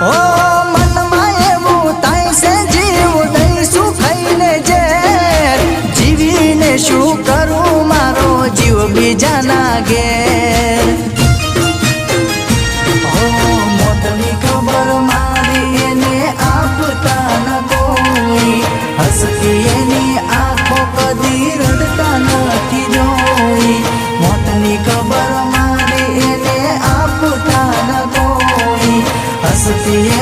ઓ મનમાં એવું થાય છે જીવ દઈશું ખાઈને ઝેર જીવીને શું કરું મારો જીવ બીજાના ઘેર મોતની ખબર મારી એને આપતા ન કોઈ હસતી એની આંખો કદી રડતા નથી જોઈ મોતની ખબર મારી એને આપતા ન કોઈ હસતી